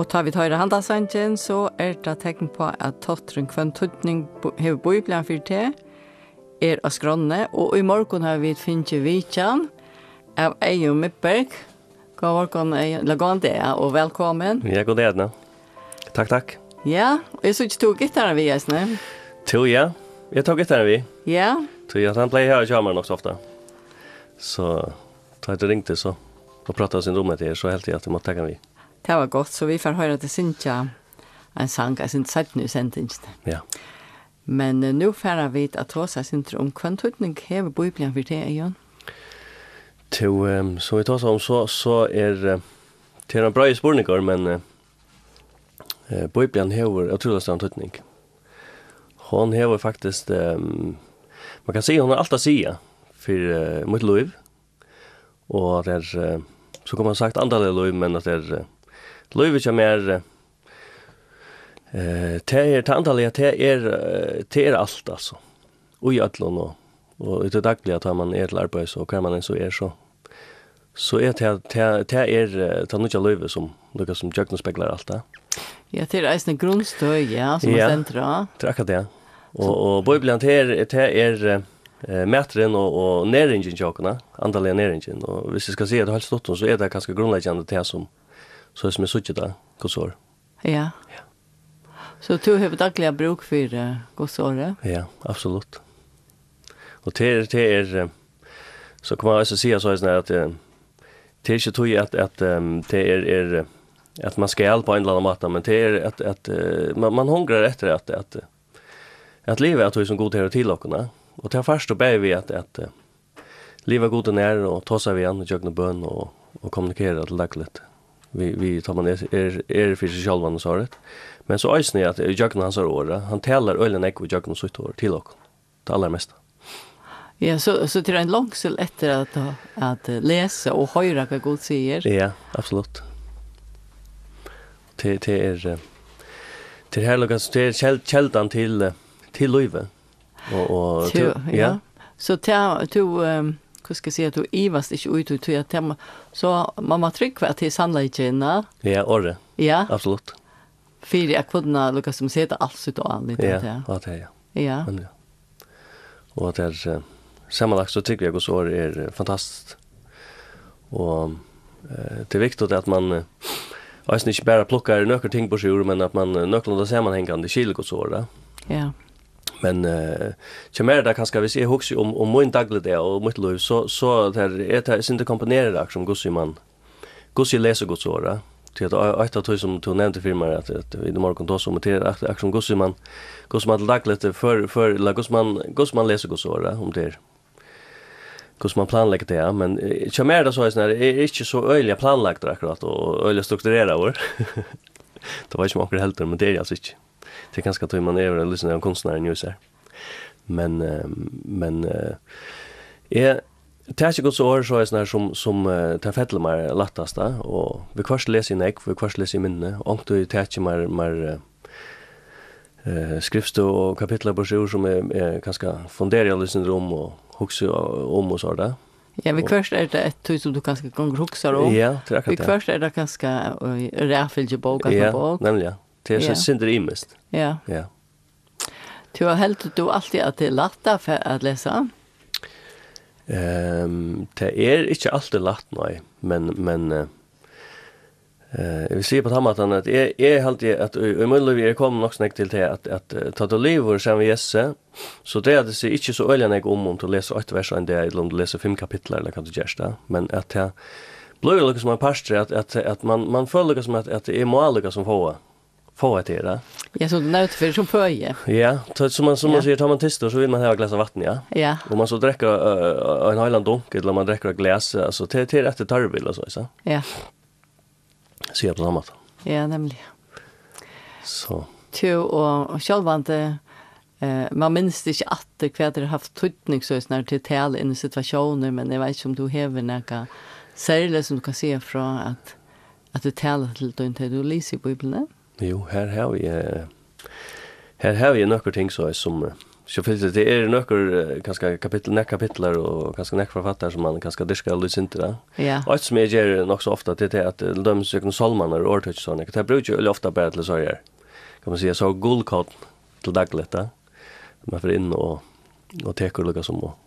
Og tar vi tøyre handasangen, så det tegn på at totteren Hvønn týdning hever Bíblian fyri av skrånne, og i morgen har vi finnet vitjan av Eyðun Miðberg. God morgen, eller god dag, og velkommen. Ja, god dag, Erna. Takk. Ja, og jeg så ikke tog gittaren vi, Esne. Ja. Jeg tog gittaren vi. Ja. Han pleier her i kjameren også ofte. Så da jeg ringte, så pratet sin rommet til, så helt jeg at jeg måtte tenke vi. Det var godt, så vi får høre til Sintja en sang, jeg synes sett nu sendingene. Ja. Men nå får vi at Tåsa Sintra om Hvønn týdning hever Bíblian fyri Eyðun. Som vi tar om, så det en bra spurningar, men Bíblian hever utrolig stor týdning. Hon hever faktisk, man kan si hon har alt å si for mitt liv, og det så kan man sagt andalig liv, men at det livet är mer det antalet det allt alltså. Och i allon och det dagliga tar man till arbete så kan man så så det ta något livet som något som jag speglar allt det. Ja, det en grundstöj, ja, som man centrar. Tracka det. Och Bíblian det mätren och näringen jokerna, antalet näringen och hvis vi ska se det helt stort så det ganska grundläggande det som så som är så där godsår. Ja. Så du har dagliga bruk för godsår? Ja, absolut. Och det så kan man också säga så att det är inte tog att det att man ska hjälpa på en eller annan måte, men det att man hungrar efter att livet är som god här till ockorna. Och det först då ber vi att livet god ner och ta sig igen och göra bön och kommunicera till dagligt. Vi tar man för sig själva och så rätt. Men så ösnar jag att Jögna hans år, han talar ölen ekvo Jögna sitt år till och det allra mesta. Ja, så till en långsel efter att läsa och höra vad Gud säger. Ja, absolut. Det här lukas det kältan till livet. Och ja. Så hur ska jag säga att du ivast inte ut till att så mamma tryck att det sannolikheten. Ja, orre. Ja. Absolut. Fyri jag kunde lucka som sätta allt så då lite det. Ja, det ja. Ja. Men ja. Och det sammanlagt så tycker jag att så är fantastiskt. Och det är viktigt att man alltså inte bara plockar några ting på sig men att man nöklanda sammanhängande skiljer så där. Ja. Men kommer det kanske vi ser också om min dagliga det och mitt liv så där är inte komponerar som Gussi läser Guds ord. Det är ett som du nämnde för mig att i morgon då som det är som Gussi man dagliga för la Gussman läser Guds ord om det. Gussman planlägger det men kommer det så är inte så öliga planlagt akkurat och öliga strukturerade. Det var ju som akkurat helt men det är alltså inte. Det är ganska att man är lyssnar på konstnären ju så. Men det är inte Guds ord så är såna som tar fettlar mer lättasta och vi kvart läser in vi kvart läser i minne och då tar mer skriftstå och kapitlar på sjur som är ganska funderar syndrom och också om och så där. Ja, vi kvart är det ett som du kanske gånger huxar om. Ja, det är det. Vi kvart är det ganska räffelge bok att ja, nämligen. Det är så synder imest. Ja. Ja. Du har helt du alltid att det är lätt att läsa. Det är inte alltid lätt nej, men vi ser på tamatan att är alltid att i möjligen vi kommer nog snägt till det att ta det liv som vi gässe så det är det sig inte så öliga om att läsa 8 verser en del eller läsa 5 kapitel eller kan du göra men att det blir liksom som en pastor att man följer som att det är måliga som få det där. Ja, så det för som föje. Ja, som man säger tar man testar så vill man ha ett glas vatten, ja. Ja. Och man så dricker en hel dunk eller man dricker ett glas alltså till rätt tarvil så. Ja. Så jag på samma sätt. Ja, nämligen. Så. Och självante man minns inte att det kväder haft týdning så snart till tal i situationer men jag vet inte om du häver några särskilt som du kan se från att du talar till då inte du läser i Bibeln. Jo, här har vi några ting så som Så finns det några kanske kapitlar och kanske några författare som man kanske diskar lite inte där. Ja. Och som jag gör nog så ofta det är att de söker salmarna och ordet såna. Det brukar ju ofta bara till så här. Kan man säga så guldkort till dagligt där. Man får in och teker lika som och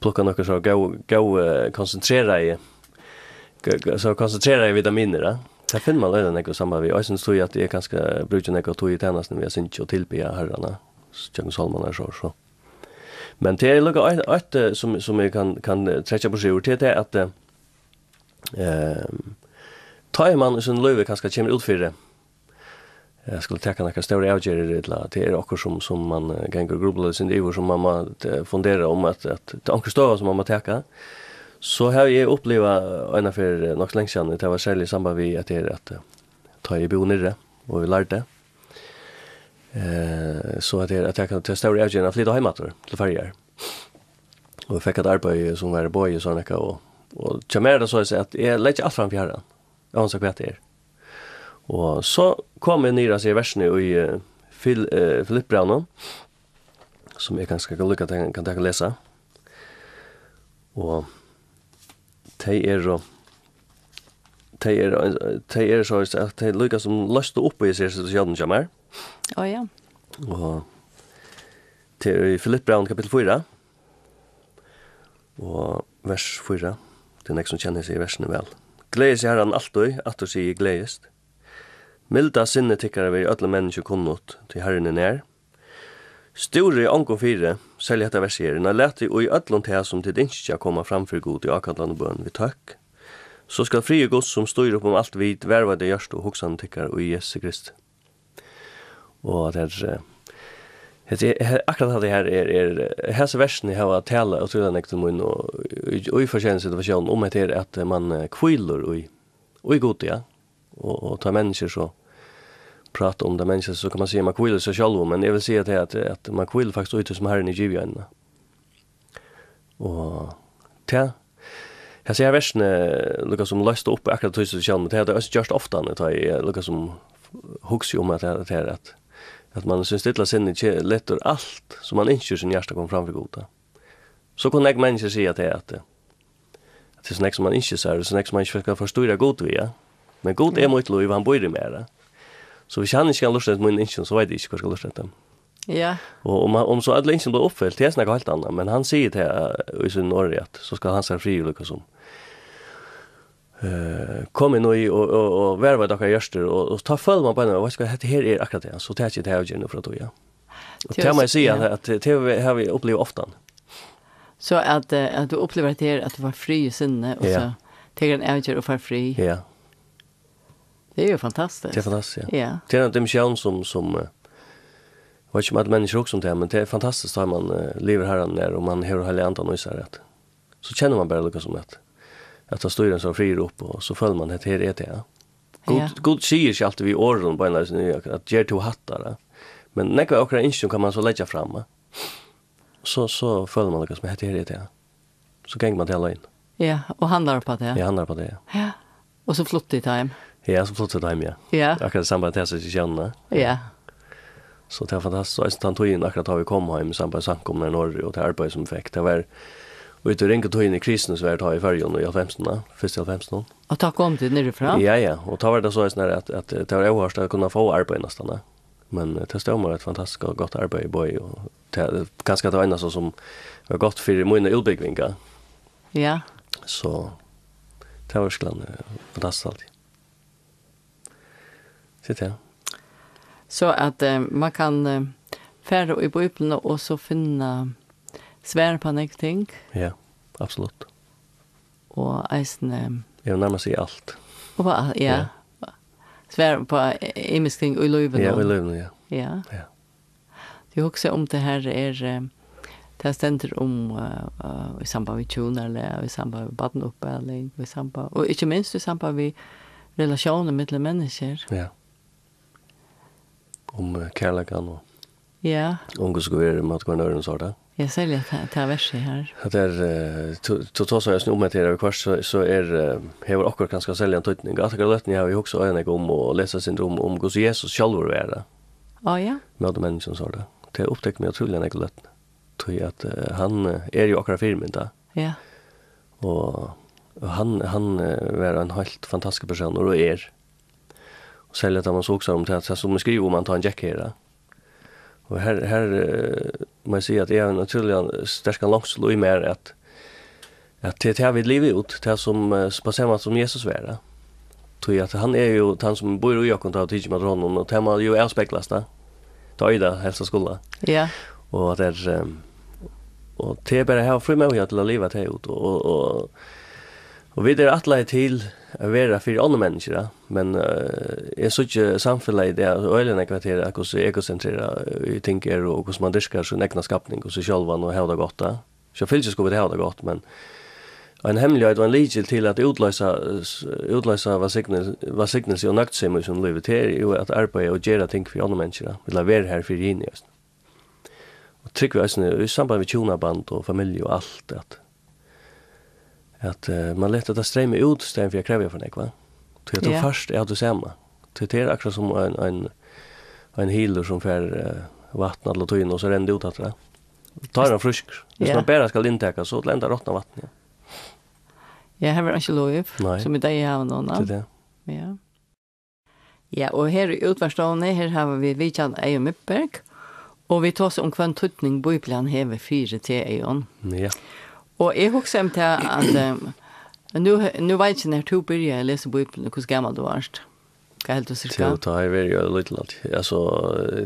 plocka några så gå koncentrera i vitaminer där. Det finner man redan något samma vi. Jag syns tror att det är ganska brukar något tog i tjänsten när vi syns och tillbe herrarna. Tjänst salmarna så. Men det är lika ett som jag kan träcka på sig till det att tar man sån löve kanske kommer ut för det. Jag skulle ta några stora avgörelser det är också som man kan grubbla sin liv som man funderar om att det anker stå som man ta. Så har jag upplevt en för något länge sedan det var särskilt samband vi att det att ta i bonere och vi lärde så att jag kan testa och jag flytta hemåt till färger. Och vi fick ett arbete som var boy och såna och chamera så att jag lägger allt fram fjärran. Jag har sagt vad det är. Och så kommer ner sig versen i Filippian som jag kanske kan ta läsa. Och det är så att det lyckas som löste upp i sig situationen jamar. Ja. Och det i Filippian kapitel 4. Och vers 4. Det är nästa som känner sig i versen väl. Glädjes Herren alltid, att du sier glädjest. Milda sinne tykkare vi alle mennesker kunnot til Herren er nær. Store i anko 4, særlig etter verseren, og lete i ødlån til som til dinskja komme framfor god i akadlande bøn vi tøkk. Så skal frie gods som styr opp om alt vid, verva det gjørst og hoksan tykkare og i Jesu Krist. Og det akkurat det her hese versen jeg har tale og trylla nekten mun og i forskjellig situasjon om det at man kviler og i god, ja. Och ta människor så prata om det människor så kan man säga man kvill sig själv men jag vill säga att man kvill faktiskt ut som Herren i Bíblian. Och jag ser versen Lucas som löste upp akkurat till sig själv men det är just ofta när jag Lucas som huxar om att man syns stilla sinne inte lättar allt som man inte sin hjärta kommer fram för goda. Så kan jag människor säga att det är så som man inte ser så som man inte ska förstå god via. Men god är mot lov han bor i mer. Så vi kan inte lusta ett min inte så vet jag inte vad ska lusta det. Ja. Och om så alla inte blir uppfyllt det är snart helt annat men han säger det i sin ordet så ska han säga fri lucka som kommer nu och värva det gestur och ta följ man på vad ska det här är akkurat det så tar jag det här nu för att då ja. Och det man säga att det har vi upplevt ofta. Så att du upplever det att du var fri i sinne och så tar en avgör och får fri. Ja. Det är ju fantastiskt. Det är fantastiskt, ja. Det är en dimension som jag vet inte om att människor också det, men det är fantastiskt när man lever här när och man hör hela andan och så här så känner man bara lika som att ta styren så frir upp och så följer man det här är det. God säger sig alltid vid åren på en att ger till hattar. Men när jag åker in kan man så lägga fram. Så följer man lika som det här är det. Så gäng man det hela in. Ja, och handlar på det. Ja, handlar på det. Ja. Och så flott i time. Ja, så flott i time, ja. Ja. Akkurat samband till sig känna. Ja. Så det var fantastiskt. Så han tog in akkurat har vi kom hem i samband samkomna i Norge och till arbete som fick. Det var ute och ringa tog in i kristna så var det i färgen och i 15. Först i 15. Och ta kom till nerifrån? Ja. Och ta var det så att det var oerhört att kunna få arbete nästan. Men det stod mig ett fantastiskt gott arbete i boy och det ganska det var ena så som var gott för mina utbyggningar. Ja. Så det var sklan fantastiskt alltid. Sitt här. Så att man kan färra i Bibeln och så finna svär på någonting. Ja, absolut. Och eisen jag närmar sig allt. Och ja. Svär på emisking i löven. Ja, i löven, ja. Ja. Ja. Det också om det här är det ständer om i samband med tjuna eller i samband med barnuppelning i samband och inte minst i samband med relationer mellan människor. Ja. Om kärleken och ja. Om Guds gåvor mot kvarnören så där. Jag säger att det är verset här. Det är så jag snor med det kvar så är hevur också ganska sälja en týdning. Att jag lätt ni har vi också en om och läsa sin om Guds Jesus själv är det. Ja ja. Med de människan så där. det upptäckte mig otroligt en lätt. Tror att han är ju akkurat firmen där. Ja. Och han var en helt fantastisk person och är. Och särskilt att man såg så om det som skriver om man tar en jack här. Och här må jag säga att jag är naturligt starka långslå i mer att det här vid livet ut, det som på samma som Jesus var. Tror att han är ju han som bor i Jakob och tidigt med honom och det man ju avspeglas där. Då är det hälsa skola. Ja. Och det är och det är bara här för mig att leva det ut och vi är alla till att vara för andra människor, men är så inte samhället där ölen kvarter hur så egocentrera vi tänker och hur man diskar sin egna skapning och så själva och ha det gott. Så fylls ska vi ha det gott, men en hemlighet och en ligel till att utlösa vad signelse och naktsemmer som livet här är ju att arbeta och göra ting för andra människor. Vi lär vara här för in just. Och tycker vi alltså i samband med tjonaband och familj och allt att man lätt att strömma ut stäm för jag kräver för dig va. Tror jag först är att du samma. Det är akkurat som en healer som får vatten alla tog in och så rände ut att det. Tar en frisk. Hvis man bara ska intäcka så ländar rottna vatten. Ja, här var inte lov. Som i dag har någon. Det. Ja. Ja, och här i utvarpsstovu här har vi Eyðun Miðberg. Och vi tar oss om Hvønn týdning Bíblian hevur fyri til Eyðun. Ja. Och jag husker om till att nu vet jag när du börjar läsa Bibeln hur gammal du var. Vad helt du cirka? Det har varit ju lite lätt. Alltså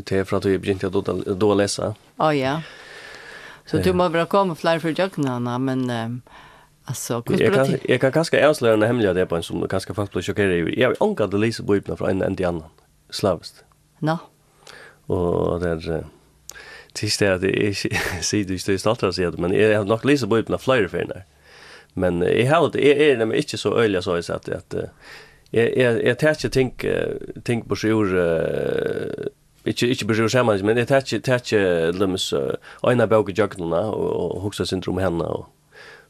det är för att vi började då läsa. Ja, ja. Så du måste bara komma fler för jagna, men alltså jag kan ganska avslöja en hemlighet där på en som ganska faktiskt blir chockerad. Jag har ångat att läsa Bibeln från en till annan. Slavist. No. Och där tills det ser du står stolt att säga men jag har nog läst Bibeln flera gånger. Men jag har det är det inte så öliga så att jag tänkte tänk på sjur inte på sjur samman men jag tänkte lämnas ena bok jagna och huxa syndrom henne och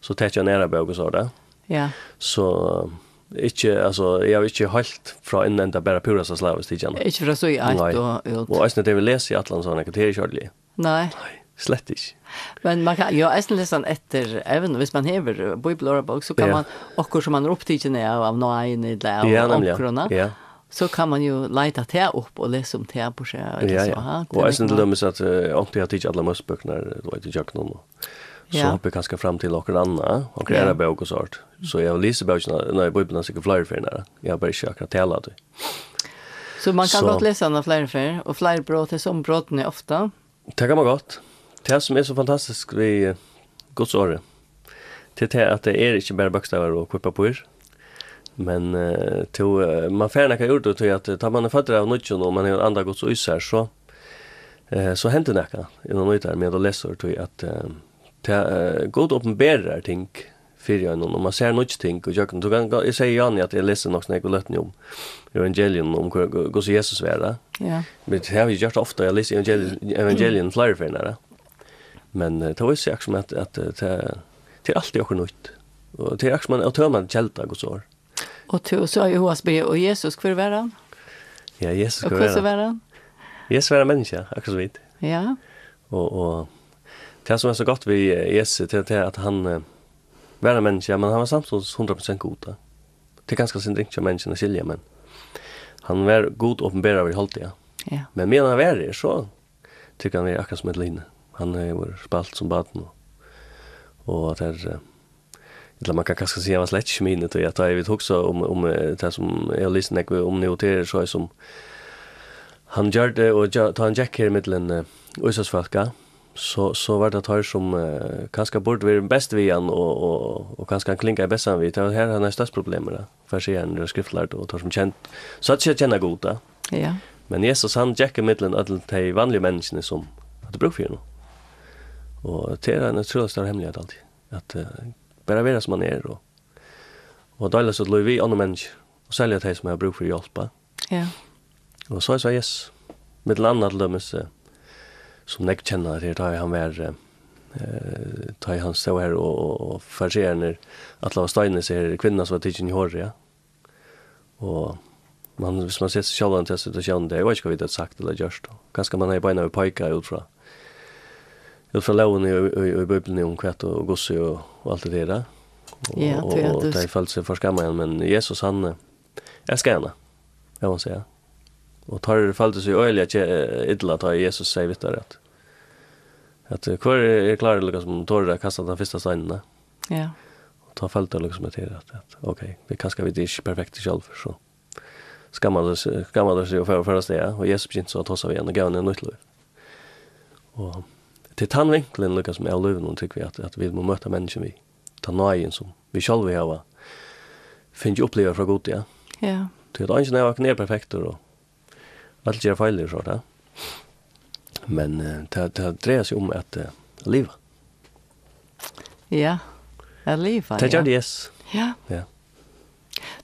så tänkte jag nära bok så där. Ja. Så inte alltså jag har inte helt från en enda bara pura så slavs till igen. Inte för så i allt och alltså det vill läsa i Atlant såna kategorier. Nej. Slett inte. Men man kan nästan läsa efter även om man häver bibelordbok så kan man också som man upptäcker av någon i det och ja. Så kan man ju leta det upp och läsa om det på sig eller så här. Och alltså det lömmer så att om jag tycker alla måste böckerna då vet jag någon. Så hoppar jag kanske fram till någon annan och kreera bok och sånt. Så jag läser böckerna när Bibeln så flyr för när jag bara försöker tala det. Så man kan gott läsa några fler för och fler brott är som brotten är ofta. Det kan man gott. Det som är så fantastiskt vid Guds ord det är att det är inte bara bokstäver och kvippa på er. Men man färna kan gjort det till att tar man fötter av något och man har andra Guds ord så händer det något innan något där med att läsa till att det god uppenbarar ting för någon och man ser något ting och jag kan säga Jan att jag läser något snägt och lätt om evangelien om hur Jesus var. Ja. Men det har vi gjort ofta jag läser evangelien flera gånger. Men det var ju så som att det är alltid också nytt. Och det är också man att tömma kälta och så. Och så är ju HSB och Jesus för världen. Ja, Jesus för världen. Jesus är en människa, också så vitt. Ja. Och det som är så gott vid Jesus det är att han var en människa, men han var samtidigt 100% god. Det är ganska synd att människan skilja, men han var god och uppenbarad vid hållet, ja. Men medan han var det så tycker han är akkurat som ett linne. Han har spalt som baden och där eller man kan kanske säga vad slätt minnet och jag vet också om det som jag lyssnar om noterar så som han gör det och tar en jack här i mitten Øysarsfolka så var det här som kanske borde vara bäst vid han och kanske klinka bäst han vid. Det här är störst problemet för sig en skriftlärd och tar som känt så att jag känner goda. Ja. Men Jesus han jackar i mitten alla de vanliga människorna som hade bruk för honom. Och det är en otroligt stor hemlighet alltid. Att bara vara som man är och dela så att vi andra människor och sälja till som har bruk för hjälpa. Ja. Och så är yes. Med annat lömmes som jag känner det tar han var tar han så här och förser när att låta steinen ser kvinnan som var tidsen i håret, ja. Och man ser sig själv i en situation det är vad ska vi det sagt eller just då. Kanske man är bara en pojkar ut från ut från lagen i Bibeln om kvart och gosse och allt det där. Och det föll sig för skammen, men Jesus han älskar henne, jag måste säga. Och tar föll sig öliga idla att Jesus säger vidare att kvar är klar liksom torra kasta den första stenen. Ja. Och tar föll det liksom till att okej, vi kanske vi är perfekt själv så. Skammade sig och förra det och Jesus begynte så att ta sig igen och gå ner nytt liv. Och till tandvinkeln lyckas med livet och tycker vi att vi må möta människor vi tar nöjen som vi själva har finns ju uppleva från Gud, ja. Ja. Det är inte när jag perfekt och allt gör fel så där. Men det drejer sig om att leva. Ja. Att leva. Det gör det, yes. Ja. Ja.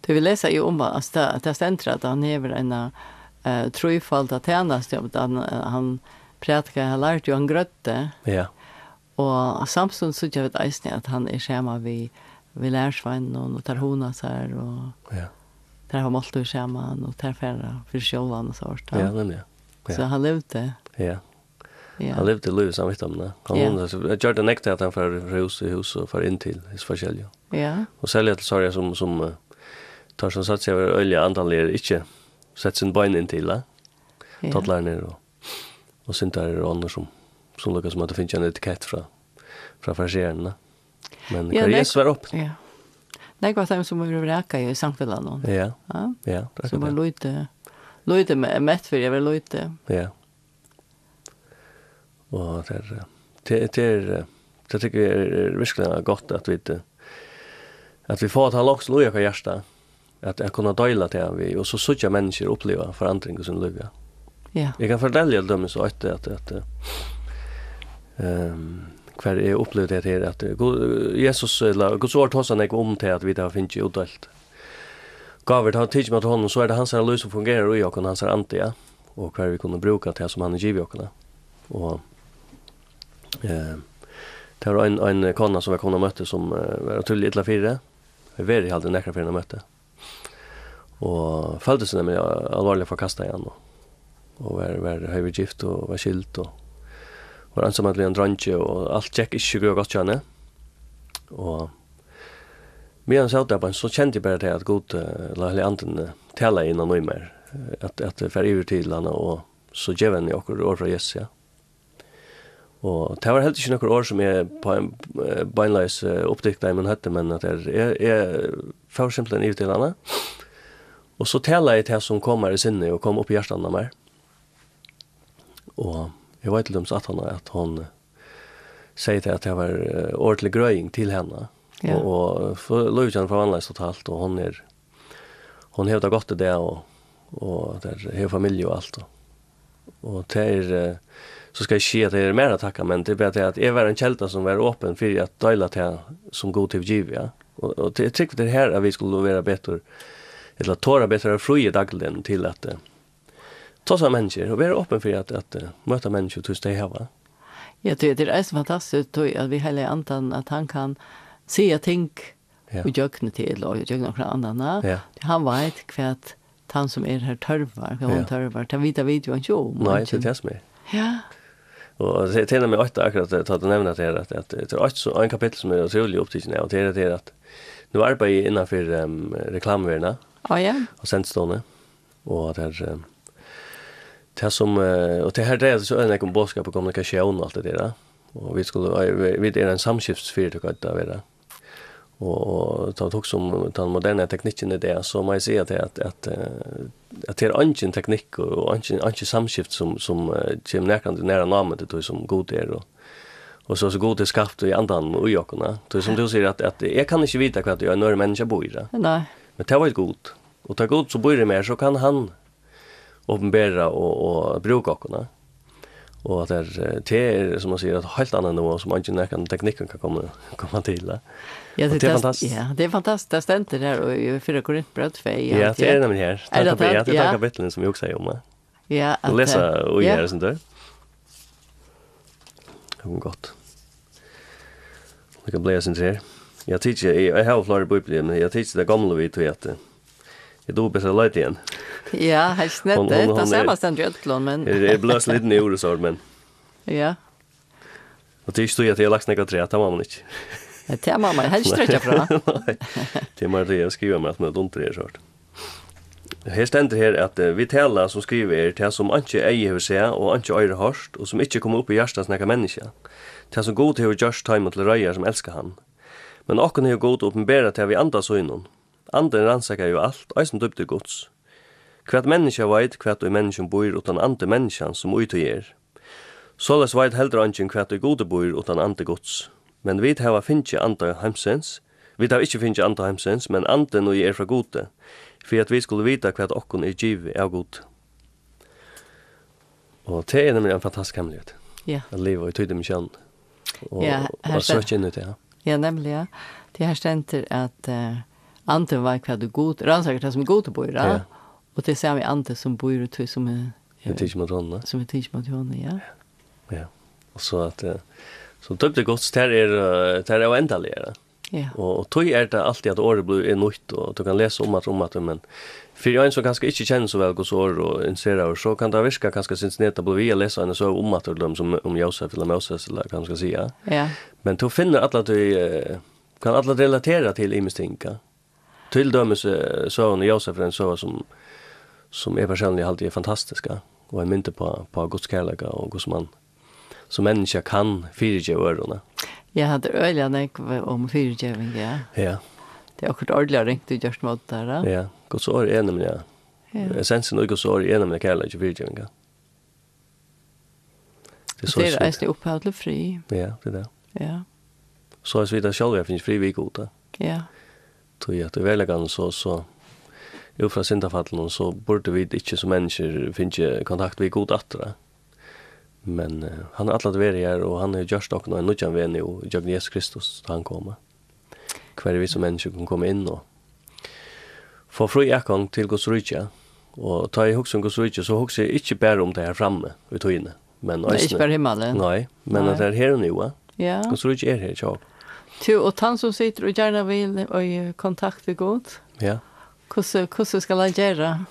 Du vill läsa ju om att det ständer att han hever en trofalda tjänst att han predikar han lärt ju han grötte. Ja. Och samtidigt så jag vet eisne att han är schema vi lärsvann och tar hona så här och ja. Där har målt schema och tar färra för självan och sånt. Ja, nämligen. Ja. Så han levde. Ja. Ja. Han levde livet som vet om det. Han gör det nekta att han för hus och för in till his forskjellige. Ja. Och sälja till sorg som tar som sagt sig över olja antallet inte sätter sin bein in till det. Tattlar ner och syntar och andra som lyckas som att det finns en etikett från fargerarna. Men kan Jesus vara upp? Ja. Det går att som vill räka i samhället. Ja. Ja. Ja, det var lite mätt för jag vill lite. Ja. Och det tycker jag är verkligen gott att vi får att han också lojar hjärta att jag kunna dela till vi och så sådja människor uppleva förändring i sin liv. Ja. Jag kan förtälja dem så att kvar är upplevt det att Jesus eller Guds ord hos han om till att vi där finns ju utdelt. Gaver har tid med honom så är det hans lus som fungerar och jag kan hans antia och kvar vi kunde bruka det som han ger oss. Och det var en kona som jag kunde möta som var till illa fyra. Vi var hade näkra för en möte. Och följde sig med allvarligt förkasta igen och var höggift och var skilt och var ensam att bli en dranche och allt gick inte gå gott känne. Och medan jag där så kände jag bara det att god eller anten tala innan och mer att för över till landa och så geven ni och år från Jesus. Ja. Och det var helt inte några år som är på en beinleis upptäckta i min hette men att det är för exempel i till landa. Och så talar jag till som kommer i sinne och kom upp i hjärtan av mig. Och jag vet inte om att hon säger till att jag var ordentlig gröjning till henne. Ja. Och för Lujan förvandlas totalt och hon hävdar gott det och där är familj och allt. Och det så ska jag se att det är mer att tacka men det är bara att jag var en kälta som var öppen för att dela till som god till giv. Ja. Och det tycker det här att vi skulle vara bättre eller tåra bättre fria dagligen till att ta sig människor och vara öppen för att möta människor tills det här va. Jag tycker det är så fantastiskt att vi hela antan att han kan se ting och jökna till och jökna några andra. Ja. Han vet kvart han som är här törvar, hon törvar. Ta vita video och jo. Nej, det är med. Ja. Och det till och med åtta akkurat att nämna det att det är också en kapitel som är otroligt upptagande och det är att nu arbetar jag innanför reklamvärlden. Ja. Och sendstående. Och det som och det här det så en ekon boskap och kommunikation och allt det där. Och vi är en samskiftsfyrt att det vara. Och ta också om den moderna tekniken i det så man ser att det är ingen teknik och ingen samskift som kommer nära namnet det som god är och så god är skapt i andan och jockorna. Det som du säger att jag kan inte veta vad jag är när människa bor i det. Nej. Men det var ju god. Och ta god så bor det mer så kan han uppenbara och bruka jockorna. Och att det är som man säger att helt annan nivå som ingen kan tekniken kan komma till. Ja, det är fantastiskt. Ja, det är fantastiskt. Det stämmer där och i 4 Korintbrott för ja, det är nämligen här. Det är kapitlen som jag också säger om. Ja, att läsa och göra sånt där. Det var gott. Det kan bli sånt här. Jag tycker jag har flera Bibeln men jag tycker det gamla vi tror att jag då bättre lätt igen. Ja, helt snett. Det är samma ständ Götlund men det är blås lite ner så men. Ja. Och det står ju att jag lagt några tre, det var man inte. Det är mamma, helst sträcka fra. Det är mer det jag skriver med att man inte är sånt. Här ständer här att vi talar som skriver till som inte äger hur säga och inte öre hörst och som inte kommer upp i hjärtat snacka människa. Till som god till just time till röjar som älskar han. Men också är god uppenbara till vi andas så innan. Anden rannsakar ju allt, eisen døpte Guds. Kvart människa veit kvart og människan bor utan ante människan som utøyer. Såles veit heldre anken kvart og gode bor utan ante Guds. Men vi hava finnje anta heimsens. Vi hava ikkje finnje anta heimsens, men anten og fra gode. For at vi skulle vita kvart okkon giv av god. Og det er nemlig en fantastisk hemmelighet. Ja. At livet i tydde kjønn. Og søkje inn ut det, ja. Ja, nemlig, ja. Det her stender at anden var kvart og god, rannsakar det som gode bor, ja. Och det ser vi ante som bor ut som är tids mot honom. Som är tids mot honom, ja. Ja. Och så att så döpte Guds där är oändliga. Ja. Och tog är det alltid att året blir nytt och du kan läsa om att men för jag som ganska inte känner så väl Guds år och inser så kan det virka ganska sinneta bli vi läsa en så om att de som om Josef eller Moses eller kan man ska säga. Ja. Men du finner alla du kan alla relatera till imistinka. Till dömes så när Josef en så som är personligen alltid är fantastiska och är mynte på Guds kärlek och Guds man. Som människa kan fyrige öronen. Jag hade öliga om fyrigeving, ja. Ja. Det är också ordentligt ringt du just mot där. Ja, Guds år är nämligen, ja. Essensen av Guds år är nämligen kärlek och fyrigeving. Det är det upphåll till fri. Ja, det är det. Ja. Så är det vidare själva finns fri vid goda. Ja. Tror att det väl så från syndafallen så borde vi inte som människor finna kontakt med god attra. Men han har alltid varit här och han har gjort också en nödjan vän i Jesus Kristus då han kommer. Kvar vi som människor kan komma in och få fri ägång till Guds rike. Och ta i hus om Guds rike så hus är inte bara om det här framme vid tog men nej, inte bara himmelen. Nej, men att det är här och nu. Ja. Guds rike är här, tja. Och han som sitter och gärna vill i kontakt med Gud. Ja. Hur ska man göra?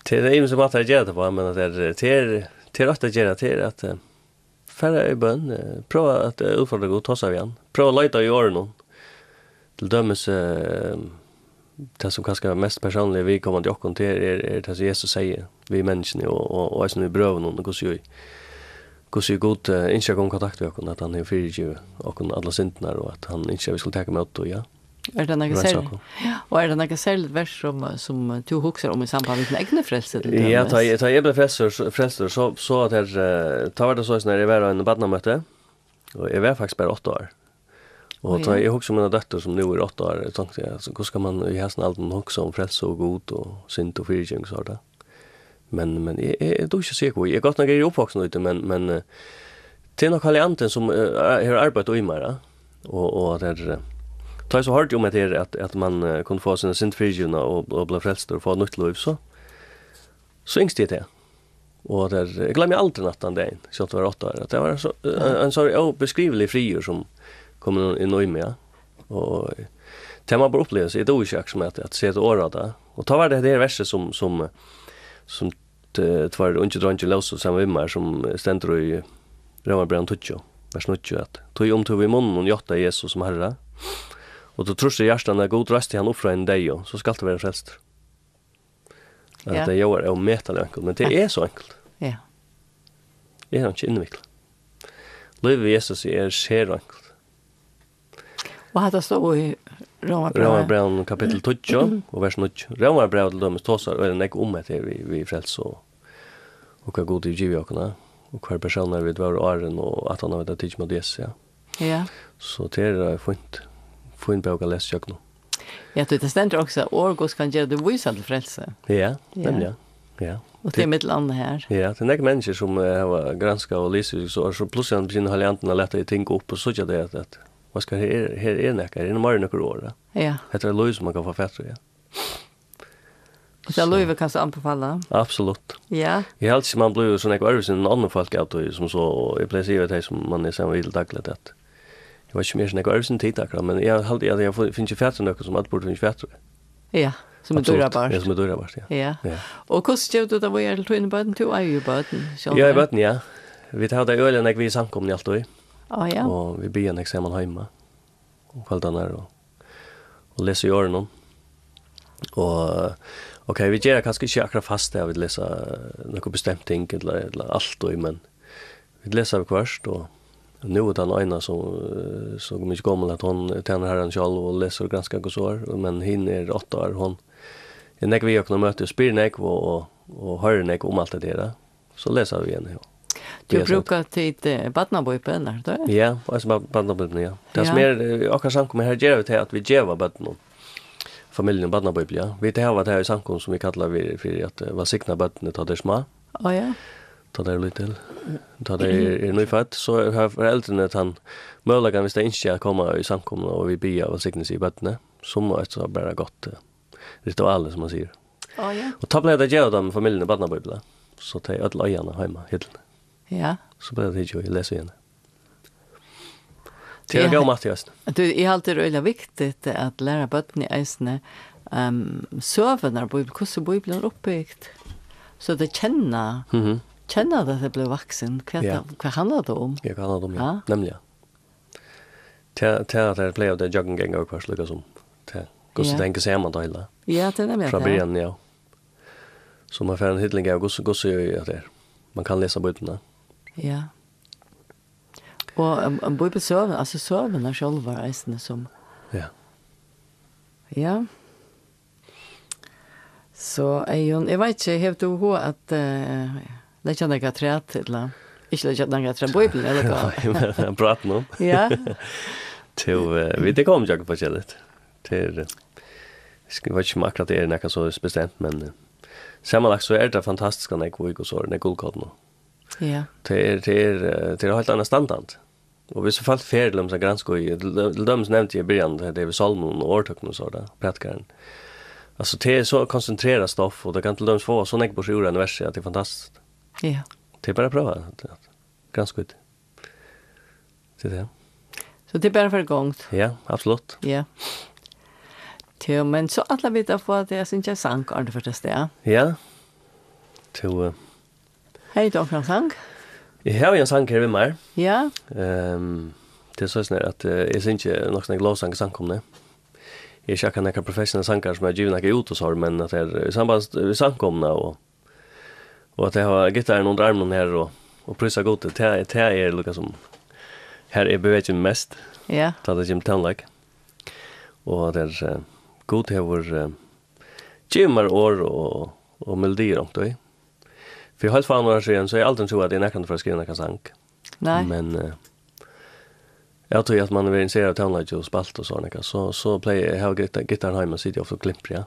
Det är ju som att jag gör det på, men det är att göra det att färra i bön, prova att utfordra Gud, ta sig igen. Prova att leta i åren. Till dömes det som kanske är mest personligt vi kommer till åkken till är det som Jesus säger, vi människorna och är som vi bröver någon och går så god inte kom kontakt med åkken, att han är fyrtjuv och alla syndnar och att han inte vi skulle ta med åt ja. Är det något särskilt? Ja, och är det något särskilt vers som du huxar om i samband med din egna frälse? Ja, ta jag blev frälser så att det tar det så när det var en barnamöte och jag var faktiskt bara 8 år. Och ta jag huxar mina döttrar som nu är 8 år, jag tänkte alltså hur ska man i hästen alltid huxa om frälse och god och synd och fyrtjung så där. Men jag då inte säker jag gått några uppvuxna ute men det är nog kalianten som har arbetat i mig och det det är så hårt om att man kunde få sina syndfrigivna och bli frälst och få nytt liv så yngst det. Och jag glömmer aldrig natten den, så att det var 8 år. Det var så, en så beskrivlig frigjord som kom in i mig. Och det man bara upplevs är det okäck som att se ett år av det. Och ta var det här verset som det var inte drar inte lösa samma vimmar som ständer i Romarbrevet 12, vers 9. Tog om tog vi munnen och jotta Jesus som Herre. Och då tror jag hjärtan är god röst han upp från en dag och så ska det vara frälst. Ja. Det gör är omätligt enkelt, men det är så enkelt. Ja. Det är inte invecklat. Livet i Jesus är så enkelt. Och hade stå i Romarbrevet kapitel 12 och vers 9. Romarbrevet till dem tosar och en om att vi frälst och vad god giv jag kunna och kvar personer vid var åren och att han har vet att mot Jesus. Ja. Så det är fint. Få en bok att läsa jag nu. Ja, det ständer också att Årgås kan göra det visande frälse. Ja, nämligen. Ja. Och det är mitt land här. Ja, det är några människor som har granskat och läst så plötsligt börjar halianterna lätta att tänka upp och så att det att vad ska här är näka, är det mer några år. Ja. Det är lös som man kan få fett ja. Så löv kan så anbefalla. Absolut. Ja. Jag helst man blir så några år sen annan folk att som så i placerar det som man är sen vill dagligt att jag var inte mer sån här sin tid men jag hade att jag finns ju fett något som att borde finns fett. Ja, som en dörrabart. Ja, som en dörrabart, ja. Ja. Och hur stod det då var jag till in på den till är ju på den. Ja, på den ja. vi tar det ölen när vi samkomna alltid. Ja. Och vi ber när man hemma. Och kvällarna och läser i öronen. Och okej, vi gör kanske inte akkurat fast där vi läser något bestämt ting eller allt och men vi läser först och nu är den ena så mycket gammal att hon tjänar herran själv och läser ganska gott så men hin är 8 år hon är när vi också möter spyrnek och hör nek om allt det där så läser vi igen. Ja. Du brukar till barnaböpen eller då? Ja, alltså barnaböpen ja. Det är mer och samkommer här gör vi till att vi ger barnen familjen barnaböpen ja. Vi har varit här i samkom som vi kallar vi för att välsigna barnen ta det små. Ja. Ta det lite. Ta det är nyfött så har föräldrarna att han möjligen visst inte komma i samkomna och vi ber välsigna sig i barnen som är så bara gott ritualer som man säger. Ja. Och ta blir det gör de familjen barnaböpen så ta alla öarna hemma helt. Ja. Så blir det ju läsa igen. Det är Mattias. Du är alltid väldigt viktigt att lära barnen i äsne söverna på hur Bibeln uppbyggt. Så det känna att det blir vuxen. Vad handlar det om? Jag handlar om ja. Nämligen. Det blev det jogging och kvar lika som. Det går så tänker sig man då hela. Ja, det är nämligen. Från början ja. Så man får en hitling och går så ju det. Man kan läsa böckerna. Ja. Och en bibelsöven, alltså söverna själva äsne som. Ja. Ja. Så jag vet inte, jag har du att det känner jag trätt eller inte det känner jag trätt Bibeln eller vad? Jag pratar nu. Ja. Vi det kommer jag på kället. Till ska vara inte akkurat det är något så bestämt men sammanlagt så är det fantastiska när jag så när guldkorten. Ja. Det är helt annan standard. Och vi så fall färdlum så ganska i de nämnde i början det är psalmen och årtöknen så där prätkaren. Alltså det är så koncentrerat stoff och det kan till dem få så mycket på sjuren vers att det är fantastiskt. Ja. Det är bara prova ganska gott. Det. Så det är bara för igång. Ja, absolut. Ja. Men så alla vet att få att jag syns jag sang aldrig för det stället. Ja. Till Hej då, kan sang? Jag har en sang här med mig. Ja. Det är så snart att jag syns inte någon sån glasang samkomne. Jag kan några professionella sångare som är givna i IKTUS har men att det är i samband med samkomna och att jag har gitarren under armen här och prisa gott det är lika som här är bevägen mest. Ja. Ta det som tonlike. Och det är god hevur gymmer och melodier och då. För helt fan år sedan så är alltid så att det är nästan för att skriva en sång. Nej. Men jag tror att man är intresserad av tonlike och spalt och så play jag gitarren hemma sitter och klipper ja.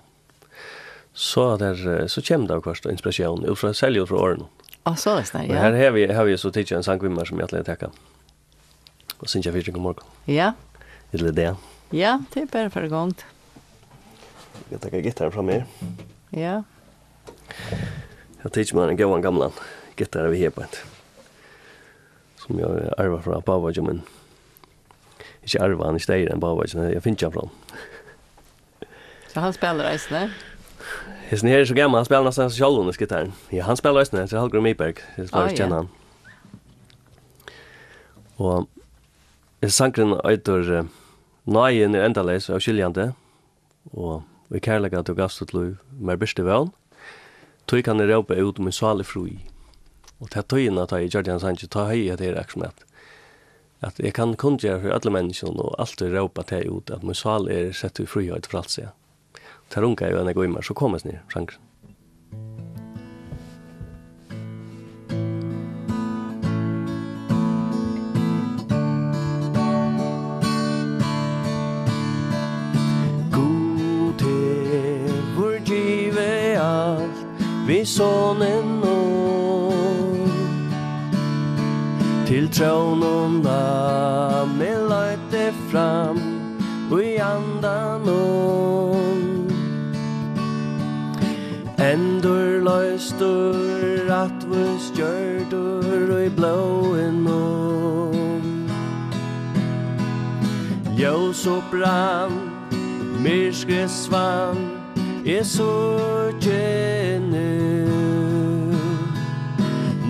Så där så kommer det först inspiration och från säljer från åren. Ja, så är det ja. Här har vi så teacher en sångvimmar som jag lägger täcka. Och sen jag vet morgon. Ja. Det är det. Ja, det är bara för igång. Jag tar gitarren fram här. Ja. Jag teacher man en gamla gitarr vi här på ett. Som jag arvar från pappa men inte arvar han i stället en pappa jag finns jag från. Så han spelar resten. Hesten här är så gammal, han spelar nästan själv gitarren. Ja, han spelar resten till Eyðun Miðberg. Det är först känner han. Och sankren heter Nøyen er endaleis av skiljande. Og vi kærlega at du gavst til mer beste vevn. Tøy kan jeg råpe ut min salig frui. Og til tøyene at jeg gjør det han sannsyn, ta høy at det er ikke at jeg kan kun gjøre for alle menneskene og alltid råpe til ut at min salig er sett i frihet for alt seg. Til runka jeg og en så kommer jeg ned, sankren. Vi sonen og til trånona med løyte fram og i andan endur løystur at vi stjørdur og i blåen ljós og brann myrskre svann så känner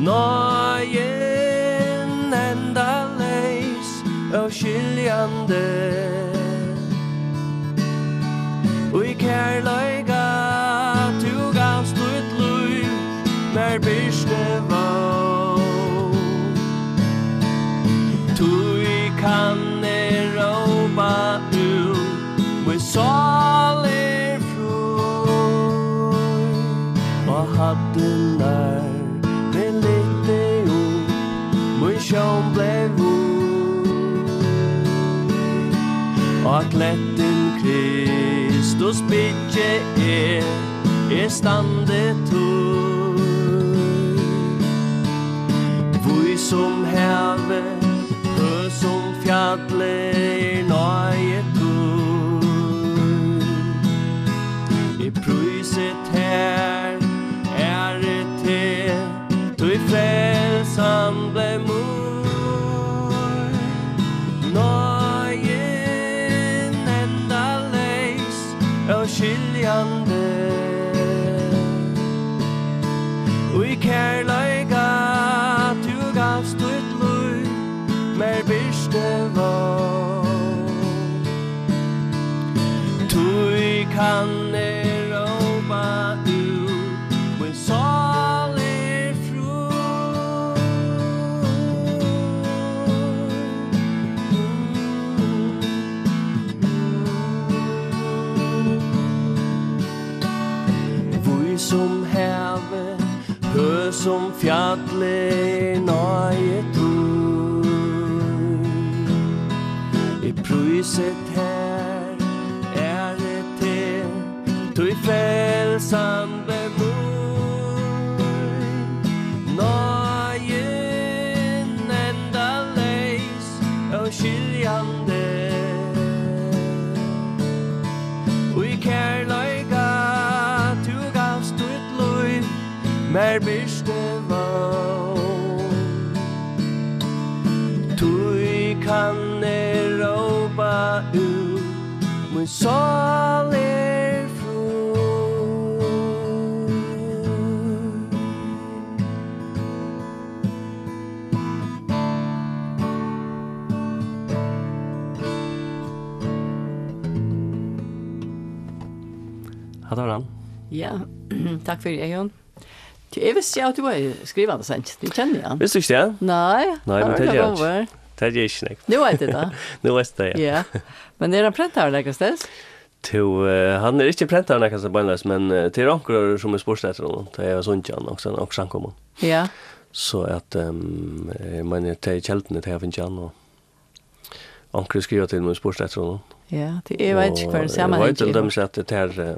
Nøye skiljande og I kærleika du gavst ut liv mer byrste vau du kan råpa ut med saler fru og hadden der med lite med sjån blev og kletten Kristus bygge stande tog vi som have som fjalle nøye tog I pryset her det til du frelsan ble mor nøyen enda leis og skiljande og I kærleika du gavst ut liv mer byrste vau du kan råpa ut med saler fru vi som have som fjalle nøye tog I pryset her det til du frelsan bemor nøyen enda leis og skiljande og I kærleika du gavst ut liv mer byrste vau du kan råpa ut med saler fru Hadde han? Ja, takk for Eyðun. Jeg visste at du var skrivende sent. Du kjenner han. Visste du ikke det? Nei, men det gjør ikke. Det gjør ikke nek. Nu vet jeg det. Nu vet jeg det, ja. Men han prentar lekkast det? Han ikke prentar lekkast det beinleis, men til anker som sportsetter honom, det Sundjan og sankommun. Ja. Så at, jeg mener, til kjeltene til jeg finner han, og anker skriver til meg sportsetter honom. Ja, jeg vet ikke hva det samme jeg vet til dem at det her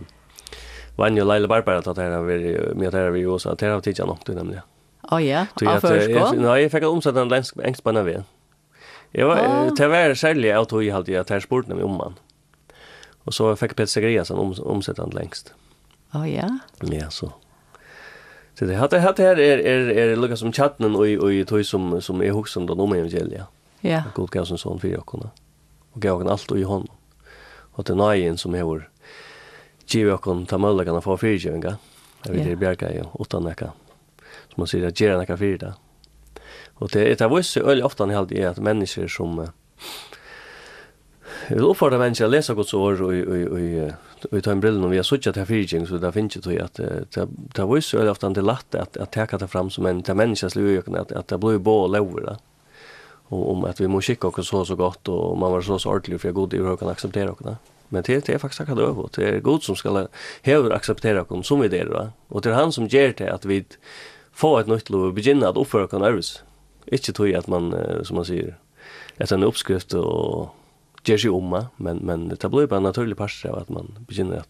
Vann og Leila Barbara at det her vi jo også, at det her har tidligere nok til nemlig. Ja, av førskål? Nei, jeg fikk omsett en engst på en ved. Det var særlig av tog jeg alltid at jeg spurte meg om han. Og så fikk Petter Segriasen omsett han lengst. Ja? Ja, så. Så det her lukket som chatten og tog som hos om den evangeliet. Ja. God gav som sånn for åkene. Og gav åkene alt og i hånden. Og til nøyen som har givet åkene ta mulighetene for fyrtjøvinga. Jeg vet det bjerga i åttan ekka. Som man sier, gjerne ekka fyrta. Og det viser øyelig ofte at mennesker som jeg vil oppfordre mennesker å lese Guds år og ta en brillen og vi har suttet til fyrtjøving, så det finnes ikke at det viser øyelig ofte til latte at teka det fram som en til menneskers livøkene, at det blir bå og lever og om at vi må kikke oss så godt og man var så ordentlig for at God i hver kan akseptere oss. Men det faktisk akkurat over. Det God som skal hevur akseptera oss som vi der. Og det han som gjør det at vi får et nytt lov og begynner at oppføre oss nervøs. Ikke tog at man, som man sier, etter en oppskrift og gjør seg om, men det blir bare en naturlig parser av at man begynner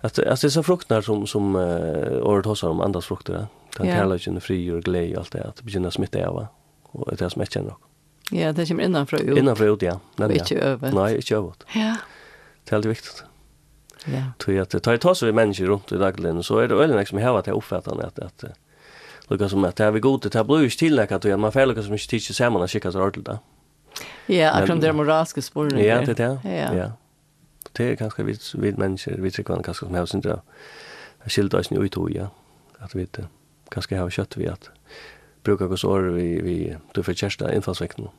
at disse fruktene som året hos om andres frukter, den kærligheten, fri og glede og alt det, at det begynner å smitte av, og det som jeg kjenner. Ja, det kommer innanfra ut. Innanfra ut, ja. Og ikke øvet. Nei, ikke øvet. Ja. Det veldig viktig. Ja. Tog at tar jeg tas vi mennesker rundt i dagligdagen, så det øyelig som jeg har til oppfattende at lukket som at det vi gode til, det blir jo ikke tilnækket, at man får lukket som ikke tidser sammen og skikker seg ordentlig da. Ja, akkurat det moralske sporene. Ja, det er det. Ja. Det ganske vi mennesker, vi trykker ganske som jeg har syntes av skildøysen i uttog, ja. At vi ganske har kjøtt vi at bruker oss år vi du får kjæreste innfallsvekten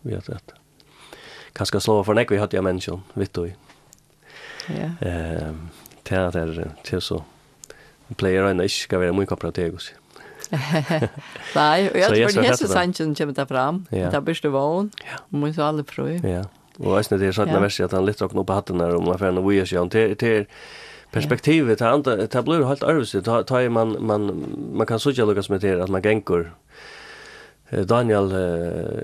vi har rätt. Kanske slå för när vi hade jag människan, vet du. Ja. Till så player och inte ska vara mycket kooperativt. Nej, och jag tror det är så sant som kommer där fram. Där blir det vån. Man så alla frö. Ja. Och alltså det är så att när vi ser att han lyfter upp på hatten där och man får en vision till perspektivet det blir helt arvsigt. Ta man kan så jag lukas med det att man gänkor Daniel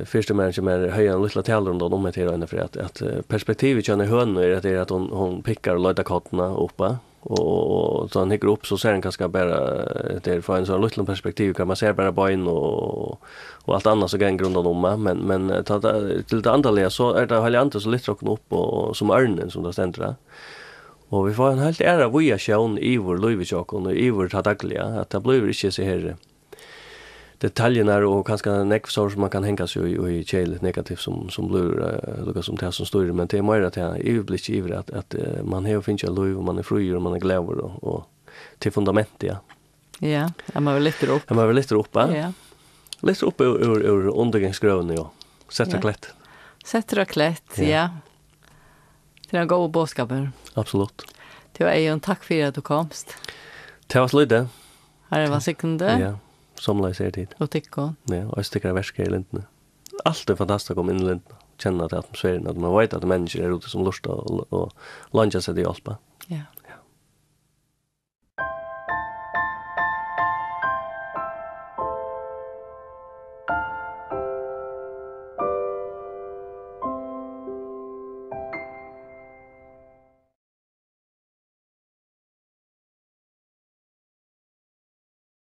första människan med höjan lilla täller om det här för att perspektivet känner hön är att hon pickar och lägger katterna uppa och så han hickar upp så ser han kanske bara det för en sån liten perspektiv kan man se bara bein och allt annat så går grunden om men till det andra så är det helt så lite rockna upp och som örnen som det ständer. Och vi får en helt ära vision i vår livsjokon och i vår dagliga att det blir inte så här detaljerna och kanske nekvsår som man kan hänga sig i kärlet negativt som blir lukar som det som står men det är mer att jag överblick i att man har finns ju liv och man är fri och man är glad och till fundamentet ja. Ja, man vill lyfta upp. Man vill lyfta upp. Ja. Lyfta upp ur undergångsgröna ja. Sätta klätt. Sätta klätt, ja. Det är goda bådskaper. Absolut. Det var Eyðun, tack för att du komst. Det var lite. Här var sekunde. Ja. Somla ser tid. Och tycka. Ja, och stickar verska i Lindini. Allt är fantastiskt om in i Lindini. Känna till atmosfären, att man vet att människor är ute som lustar och lunchar sig till hjälpa. Ja.